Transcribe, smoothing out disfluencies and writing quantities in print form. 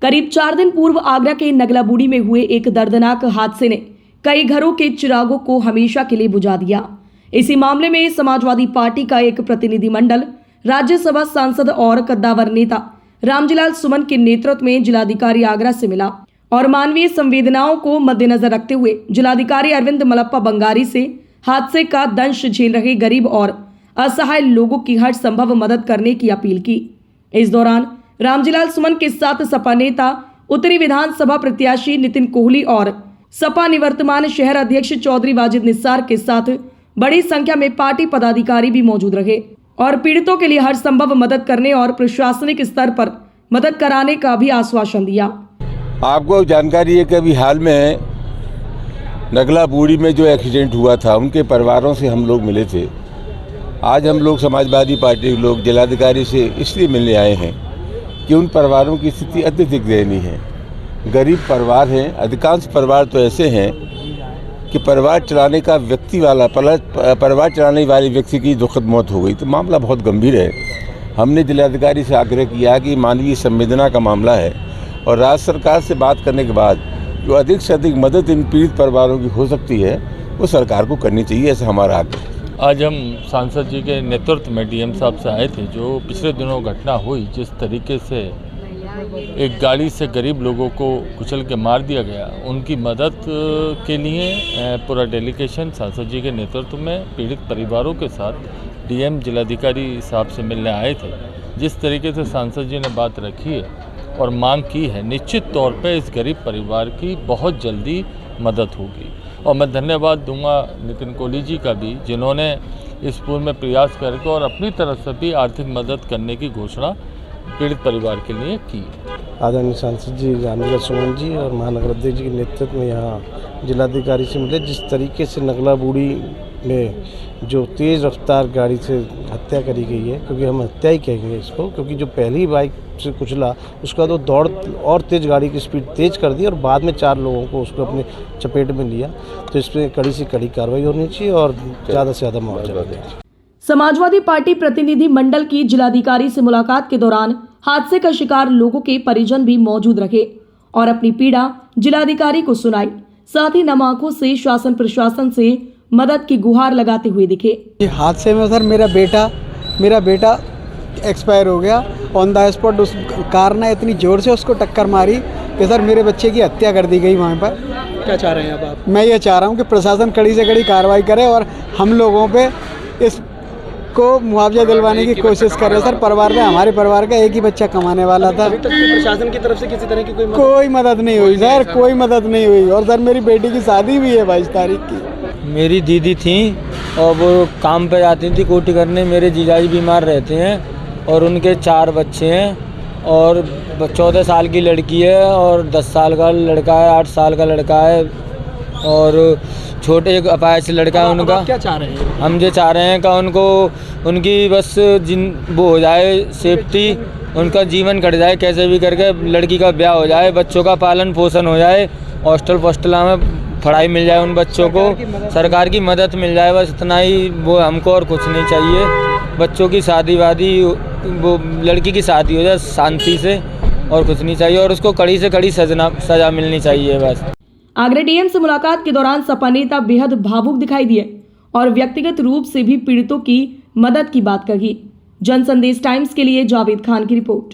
करीब 4 दिन पूर्व आगरा के नगला बूढ़ी में हुए एक दर्दनाक हादसे ने कई घरों के चिरागों को हमेशा के लिए बुझा दिया। इसी मामले में समाजवादी पार्टी का एक प्रतिनिधिमंडल राज्यसभा सांसद और कद्दावर नेता रामजीलाल सुमन के नेतृत्व में जिलाधिकारी आगरा से मिला और मानवीय संवेदनाओं को मद्देनजर रखते हुए जिलाधिकारी अरविंद मलप्पा बंगारी से हादसे का दंश झेल रहे गरीब और असहाय लोगों की हर संभव मदद करने की अपील की। इस दौरान रामजीलाल सुमन के साथ सपा नेता उत्तरी विधानसभा प्रत्याशी नितिन कोहली और सपा निवर्तमान शहर अध्यक्ष चौधरी वाजिद निसार के साथ बड़ी संख्या में पार्टी पदाधिकारी भी मौजूद रहे और पीड़ितों के लिए हर संभव मदद करने और प्रशासनिक स्तर पर मदद कराने का भी आश्वासन दिया। आपको जानकारी है कि अभी हाल में नगला बूढ़ी में जो एक्सीडेंट हुआ था, उनके परिवारों से हम लोग मिले थे। आज हम लोग समाजवादी पार्टी के लोग जिलाधिकारी से इसलिए मिलने आए हैं कि उन परिवारों की स्थिति अत्यधिक दयनीय है। गरीब परिवार हैं, अधिकांश परिवार तो ऐसे हैं कि परिवार चलाने वाले व्यक्ति की दुखद मौत हो गई, तो मामला बहुत गंभीर है। हमने जिलाधिकारी से आग्रह किया कि मानवीय संवेदना का मामला है और राज्य सरकार से बात करने के बाद जो अधिक से अधिक मदद इन पीड़ित परिवारों की हो सकती है वो सरकार को करनी चाहिए, ऐसा हमारा आग्रह। आज हम सांसद जी के नेतृत्व में डीएम साहब से आए थे। जो पिछले दिनों घटना हुई, जिस तरीके से एक गाड़ी से गरीब लोगों को कुचल के मार दिया गया, उनकी मदद के लिए पूरा डेलीगेशन सांसद जी के नेतृत्व में पीड़ित परिवारों के साथ डीएम जिलाधिकारी साहब से मिलने आए थे। जिस तरीके से सांसद जी ने बात रखी है और मांग की है, निश्चित तौर पे इस गरीब परिवार की बहुत जल्दी मदद होगी। और मैं धन्यवाद दूंगा नितिन कोहली जी का भी, जिन्होंने इस पूर्व में प्रयास करके और अपनी तरफ से भी आर्थिक मदद करने की घोषणा पीड़ित परिवार के लिए की। आदरणीय सांसद जी रामजीलाल सुमन जी और महानगर अध्यक्ष जी के नेतृत्व में यहाँ जिलाधिकारी से मिले। जिस तरीके से नगला बूढ़ी में जो तेज़ रफ्तार गाड़ी से हत्या करी गई है, क्योंकि हम हत्या ही कहेंगे इसको, क्योंकि जो पहली बाइक से कुचला उसका तो दौड़ और तेज़ गाड़ी की स्पीड तेज़ कर दी और बाद में 4 लोगों को उसको अपने चपेट में लिया, तो इसमें कड़ी से कड़ी कार्रवाई होनी चाहिए और ज़्यादा से ज़्यादा मुआवजा देना चाहिए। समाजवादी पार्टी प्रतिनिधि मंडल की जिलाधिकारी से मुलाकात के दौरान हादसे का शिकार लोगों के परिजन भी मौजूद रहे और अपनी पीड़ा जिलाधिकारी को सुनाई। साथ ही नम आंखों से शासन प्रशासन से मदद की गुहार लगाते हुए दिखे। हादसे में सर मेरा बेटा एक्सपायर हो गया ऑन द स्पॉट। उस कार ने इतनी ज़ोर से उसको टक्कर मारी कि सर मेरे बच्चे की हत्या कर दी गई वहाँ पर। क्या चाह रहे हैं अब आप? मैं ये चाह रहा हूँ कि प्रशासन कड़ी से कड़ी कार्रवाई करे और हम लोगों पे इसको मुआवजा दिलवाने की कोशिश करे। सर परिवार में, हमारे परिवार का एक ही बच्चा कमाने वाला था। अभी तक प्रशासन की तरफ से किसी तरह की कोई मदद नहीं हुई सर, कोई मदद नहीं हुई। और सर मेरी बेटी की शादी भी है 22 तारीख की। मेरी दीदी थी और वो काम पे जाती थी कोटी करने। मेरे जीजाजी बीमार रहते हैं और उनके 4 बच्चे हैं और 14 साल की लड़की है और 10 साल का लड़का है, 8 साल का लड़का है और छोटे एक अपाहिज लड़का है उनका। क्या चाह रहे हैं? हम ये चाह रहे हैं कि उनको उनकी बस वो हो जाए सेफ्टी, उनका जीवन कट जाए, कैसे भी करके लड़की का ब्याह हो जाए, बच्चों का पालन पोषण हो जाए, हॉस्टल पोस्टला में पढ़ाई मिल जाए उन बच्चों को, सरकार की मदद मिल जाए, बस इतना ही वो हमको, और कुछ नहीं चाहिए। बच्चों की शादी वादी, वो लड़की की शादी हो जाए शांति से, और कुछ नहीं चाहिए, और उसको कड़ी से कड़ी सजा मिलनी चाहिए बस। आगरा डीएम से मुलाकात के दौरान सपा नेता बेहद भावुक दिखाई दिए और व्यक्तिगत रूप से भी पीड़ितों की मदद की बात कही। जन संदेश टाइम्स के लिए जावेद खान की रिपोर्ट।